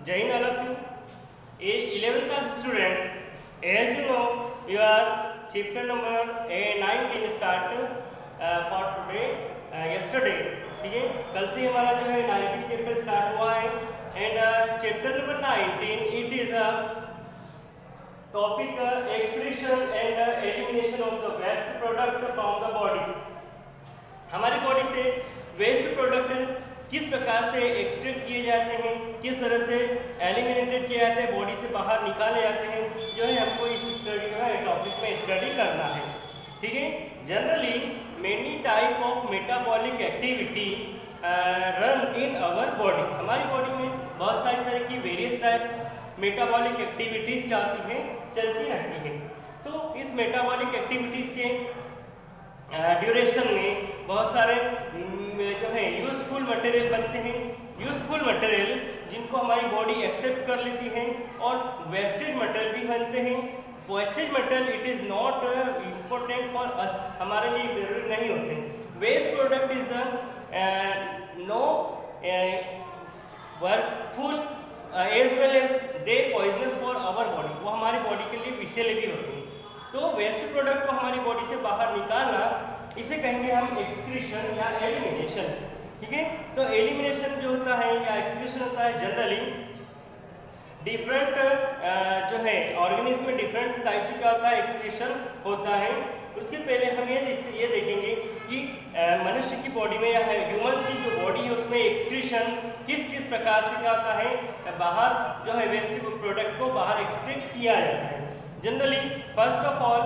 Jai Hind all of you. 11th class students, as you know, your chapter number 19 start for today. Yesterday, ठीक है, कल से हमारा जो है 19 चैप्टर स्टार्ट हुआ है and chapter number 19 it is a topic excretion and elimination of the waste product from the body. हमारी बॉडी से वेस्ट प्रोडक्ट किस प्रकार से एक्सट्रैक्ट किए जाते हैं, किस तरह से एलिमिनेटेड किए जाते हैं, बॉडी से बाहर निकाले जाते हैं, जो है हमको इस स्टडी जो है टॉपिक में स्टडी करना है। ठीक है, generally many type of metabolic activity run in our body. हमारी बॉडी में बहुत सारी तरह की वेरियस टाइप मेटाबॉलिक एक्टिविटीज क्या होती हैं, चलती रहती हैं। तो इस मेटाबॉलिक एक्टिविटीज के ड्यूरेशन में बहुत सारे जो है यूजफुल मटेरियल बनते हैं। यूजफुल मटेरियल जिनको हमारी बॉडी एक्सेप्ट कर लेती है और वेस्टेज मटेरियल भी बनते हैं। Wastage material it is not important for us, हमारे लिए जरूरी नहीं होते। Waste product is the no workful as well as they poisonous for our body, वो हमारी बॉडी के लिए विषैले भी होते हैं। तो वेस्ट प्रोडक्ट को हमारी बॉडी से बाहर निकालना, इसे कहेंगे हम एक्सक्रीशन या एलिमिनेशन। ठीक है, तो एलिमिनेशन जो होता है या एक्सक्रीशन होता है जनरली डिफरेंट जो है ऑर्गेनिज्म में डिफरेंट टाइप से क्या होता है एक्सक्रीशन होता है। उसके पहले हम ये देखेंगे कि मनुष्य की बॉडी में या ह्यूमन्स की जो बॉडी है उसमें एक्सक्रीशन किस किस प्रकार से क्या होता है, बाहर जो है वेस्ट प्रोडक्ट को बाहर एक्सट्रैक्ट किया जाता है। Generally first of all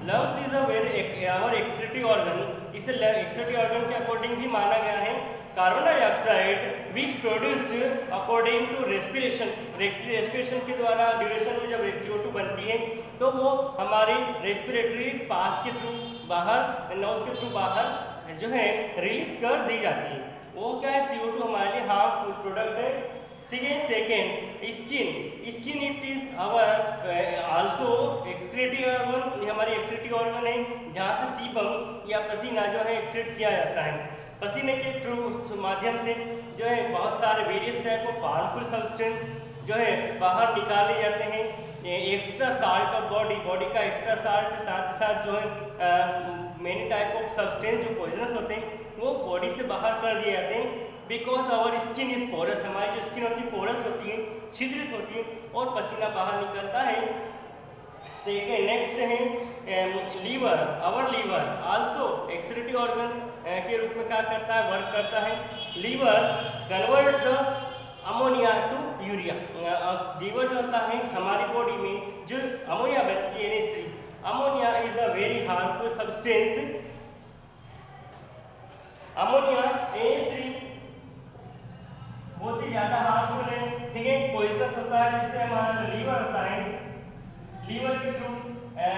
lungs is a very our excretive organ. इसे एक्सक्रीटिव ऑर्गन के अकॉर्डिंग भी माना गया है। Carbon dioxide which produced according to respiration, respiration के द्वारा ड्यूरेशन में जब CO2 बनती है तो वो हमारी रेस्पिरेटरी पाथ के थ्रू बाहर, नोज के थ्रू बाहर जो है रिलीज कर दी जाती है। वो क्या है, CO2 हमारे लिए हार्मफुल प्रोडक्ट है। ठीक है, second skin it is our also excretive organ, हमारी एक्सक्रीटिव ऑर्गन है जहाँ से सीबम या पसीना जो है एक्सक्रीट किया जाता है। पसीने के थ्रू माध्यम से जो है बहुत सारे various type of harmful substance जो है बाहर निकाले जाते हैं। एक्स्ट्रा साल्ट ऑफ बॉडी का एक्स्ट्रा साल्ट, साथ ही साथ जो है मेनी टाइप ऑफ सब्सटेंस जो पॉइजनस होते हैं वो बॉडी से बाहर कर दिए जाते हैं। Because our skin is porous, हमारी जो स्किन होती है पोरस होती है, छिद्रित होती है और पसीना बाहर निकलता है। सेकेंड नेक्स्ट है liver. Our liver also excretive organ के रूप में क्या करता है, वर्क करता है। Liver convert the ammonia to urea. Liver जो होता है हमारी बॉडी में जो अमोनिया बनती है, ammonia is a very harmful substance. Ammonia बहुत ही ज्यादा हार्मफुल है। ठीक है, पॉइजनस होता है, जिससे हमारा जो लीवर होता है, लीवर के थ्रू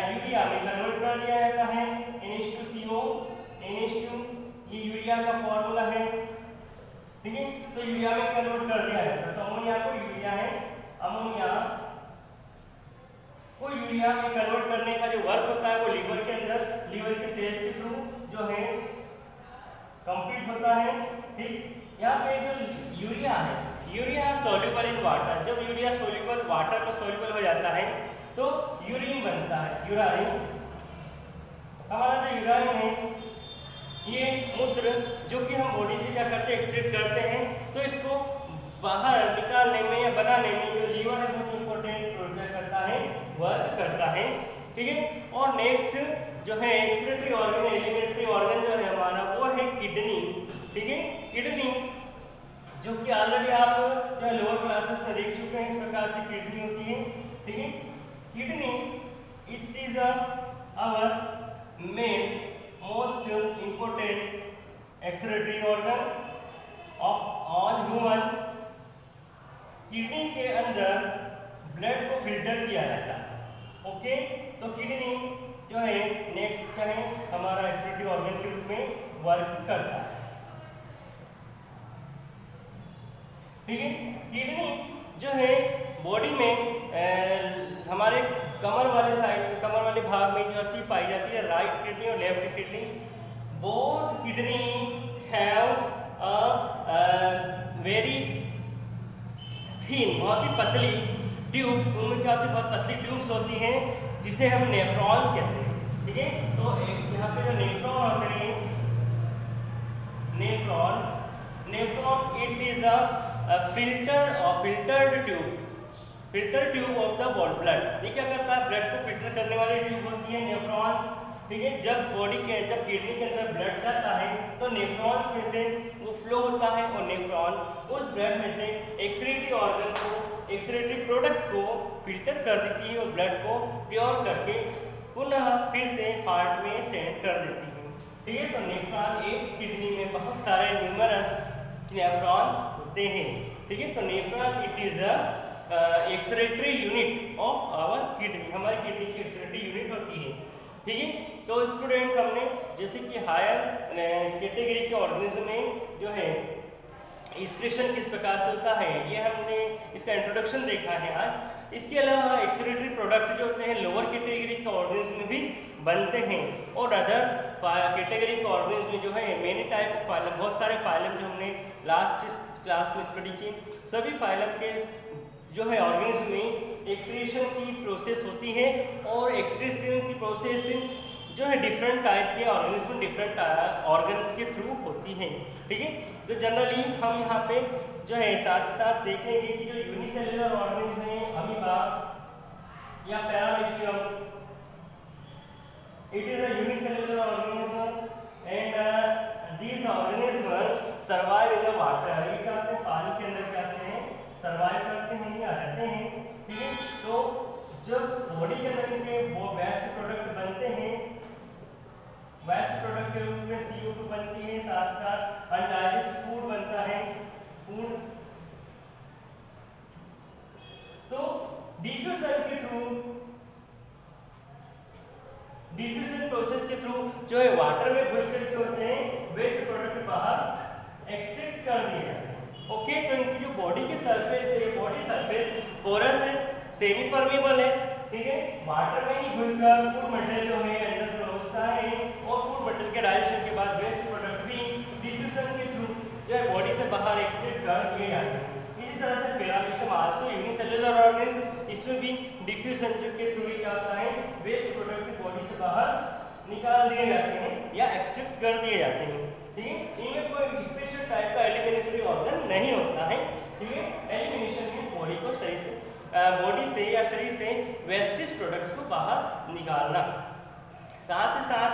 यूरिया में कन्वर्ट कर दिया जाता है। NH2CO, NH2 ये यूरिया का फॉर्मूला है। ठीक है, तो यूरिया में कन्वर्ट कर दिया जाता है। तो अमोनिया को यूरिया है, अमोनिया को यूरिया में कन्वर्ट करने का जो वर्क होता है वो लीवर के अंदर, लीवर के सेल्स के थ्रू जो है कंप्लीट होता है। ठीक, यहाँ पे जो यूरिया है, यूरिया सॉल्युबल इन वाटर। जब यूरिया सॉल्युबल वाटर में सॉल्युबल हो जाता है तो यूरिन बनता है, यूराइन। हमारा जो यूराइन है ये मूत्र जो कि हम बॉडी से क्या करते हैं, एक्सट्रैक्ट करते हैं। तो इसको बाहर निकालने में या बनाने में जो लीवर है बहुत इंपॉर्टेंट रोल करता है, वर्क करता है। ठीक है, और नेक्स्ट जो है एक्सक्रीटरी ऑर्गन, एलिमेंट्री ऑर्गन जो है हमारा वो है किडनी। ठीक है, किडनी जो कि ऑलरेडी आप जो है लोअर क्लासेस में देख चुके हैं, इस प्रकार से किडनी होती है। ठीक है, kidney it is our main most important excretory organ of all humans. Kidney के अंदर ब्लड को फिल्टर किया जाता है। ओके, तो किडनी जो है नेक्स्ट क्या है, हमारा एक्सक्रीटरी ऑर्गन के रूप में वर्क करता है। ठीक है, किडनी जो है बॉडी में हमारे कमर वाले साइड, कमर वाले भाग में जो होती पाई जाती है, राइट किडनी और left kidney. Both kidney have a very thin, बहुत ही पतली ट्यूब्स, उनमें क्या होती है, बहुत पतली ट्यूब्स होती हैं जिसे हम नेफ्रॉन्स कहते हैं। ठीक है, तो यहाँ पे जो नेफ्रॉन होते हैं, nephron it is a filtered tube of the blood. ये क्या करता है, ब्लड को फिल्टर करने वाली ट्यूब होती है नेफ्रॉन। ठीक है, जब किडनी के अंदर ब्लड जाता है तो नेफ्रॉन्स में से वो फ्लो होता है और नेफ्रॉन उस ब्लड में से एक्सक्रीटरी प्रोडक्ट को फिल्टर कर देती है और ब्लड को प्योर करके पुनः फिर से हार्ट में सेंड कर देती है। ठीक है, तो नेफ्रॉन, एक किडनी में बहुत सारे न्यूमरस नेफ्रॉन्स होते हैं। ठीक है, तो nephron it is a excretory unit of our kidney, हमारी किडनी की एक्सक्रीटरी यूनिट होती है। ठीक है, तो स्टूडेंट्स हमने जैसे कि हायर कैटेगरी के ऑर्गेनिज्म में जो है एक्सक्रीशन किस प्रकार से होता है, ये हमने इसका इंट्रोडक्शन देखा है आज। इसके अलावा एक्सक्रीटरी प्रोडक्ट जो होते हैं लोअर कैटेगरी के ऑर्गेनिज्म में भी बनते हैं और अदर कैटेगरी के ऑर्गेनिज्म में जो है मेनी टाइप ऑफ फाइलम, बहुत सारे फाइलम जो हमने लास्ट क्लास में स्टडी की, सभी फाइलम के जो है ऑर्गेनिज्म में एक्सक्रीशन की प्रोसेस होती है और एक्सक्रीशन की प्रोसेस जो है डिफरेंट टाइप के ऑर्गेनिज्म डिफरेंट ऑर्गन्स के थ्रू होती है। ठीक है, तो जनरली हम यहाँ पे जो है साथ ही साथ देखेंगे कि जो यूनिसेल्युलर ऑर्गेनिज्म है, अमीबा या paramecium, it is a unicellular organism and these organism survive in the water. ये क्या होते हैं, पानी के अंदर क्या होते हैं, सर्वाइव करते हैं या रहते हैं। ठीक है, तो जब बॉडी के अंदर इनके वो वेस्ट प्रोडक्ट बनते हैं, वेस्ट प्रोडक्ट के रूप में CO2 बनती है, साथ साथ अनडाइजेस्ट फूड बनता है, फूड। तो डिफ्यूजन प्रोसेस के थ्रू जो है वाटर में घुस करके होते हैं वेस्ट प्रोडक्ट बाहर एक्सट्रैक्ट कर दिए जाते हैं। ओके, तो इनकी जो बॉडी की सरफेस है, बॉडी सरफेस पोरस है, सेमी परमेबल है। ठीक है, वाटर में ही घुलकर फूड मटेरियल जो है अंदर पहुंचता है और फूड मटेरियल के डाइजेशन के बाद वेस्ट प्रोडक्ट भी डिफ्यूजन के थ्रू जो है बॉडी से बाहर एक्सट्रैक्ट कर दिए जाते हैं। इसी तरह से पैरामीशियम आल्सो यूनिसेल्युलर ऑर्गेनिज्म, इसमें भी डिफ्यूजन के थ्रू ही क्या होता है, वेस्ट प्रोडक्ट बॉडी से बाहर निकाल दिए जाते हैं या एक्सट्रैक्ट कर दिए जाते हैं। ठीक है, इनमें कोई स्पेशल टाइप का एलिमिनेटरी ऑर्गन नहीं होता है। ठीक है, एलिमिनेशन मींस बॉडी को शरीर से बॉडी से या शरीर से वेस्टेज प्रोडक्ट्स को बाहर निकालना। साथ ही साथ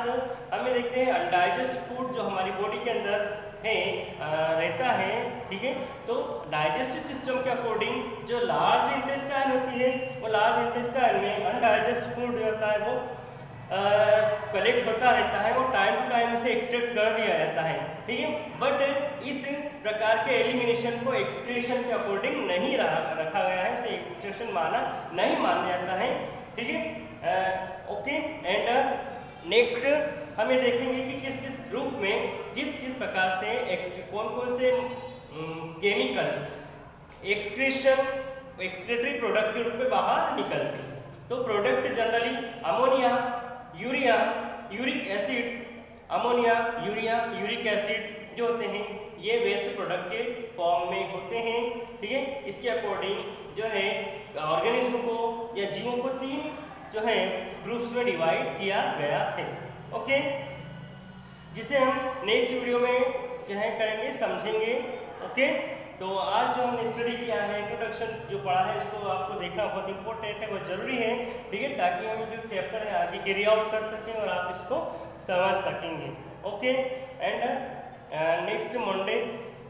हमें देखते हैं अनडाइजेस्ट फूड जो हमारी बॉडी के अंदर है रहता है। ठीक है, तो डाइजेस्टिव सिस्टम के अकॉर्डिंग जो लार्ज इंटेस्टाइन होती है, वो लार्ज इंटेस्टाइन में अनडाइजेस्ट फूड जो होता है वो कलेक्ट होता रहता है और टाइम टू टाइम उसे एक्सट्रैक्ट कर दिया जाता है। ठीक है, बट इस प्रकार के एलिमिनेशन को एक्सक्रीशन के अकॉर्डिंग नहीं रखा गया है, उसे एक्सक्रीशन नहीं माना जाता है। ठीक है, ओके, एंड नेक्स्ट हम ये देखेंगे कि किस किस ग्रुप में किस प्रकार से कौन से केमिकल एक्सक्रीटरी प्रोडक्ट के रूप में बाहर निकलते हैं। तो product generally ammonia, urea, uric acid, ammonia, urea, uric acid जो होते हैं ये वेस्ट प्रोडक्ट के फॉर्म में होते हैं। ठीक है, इसके अकॉर्डिंग जो है ऑर्गेनिज्म को या जीवों को 3 जो है ग्रुप्स में डिवाइड किया गया है। ओके, जिसे हम नेक्स्ट वीडियो में जो है करेंगे, समझेंगे। ओके, तो आज जो हमने स्टडी किया है, इंट्रोडक्शन जो पढ़ा है, इसको आपको देखना बहुत इंपॉर्टेंट है, बहुत जरूरी है। ठीक है, ताकि हम जो चैप्टर है आगे कैरी आउट कर सकें और आप इसको समझ सकेंगे। ओके, एंड नेक्स्ट मंडे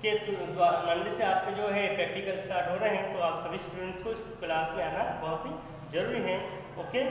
से आपके जो है प्रैक्टिकल स्टार्ट हो रहे हैं, तो आप सभी स्टूडेंट्स को इस क्लास में आना बहुत ही जरूरी है। ओके।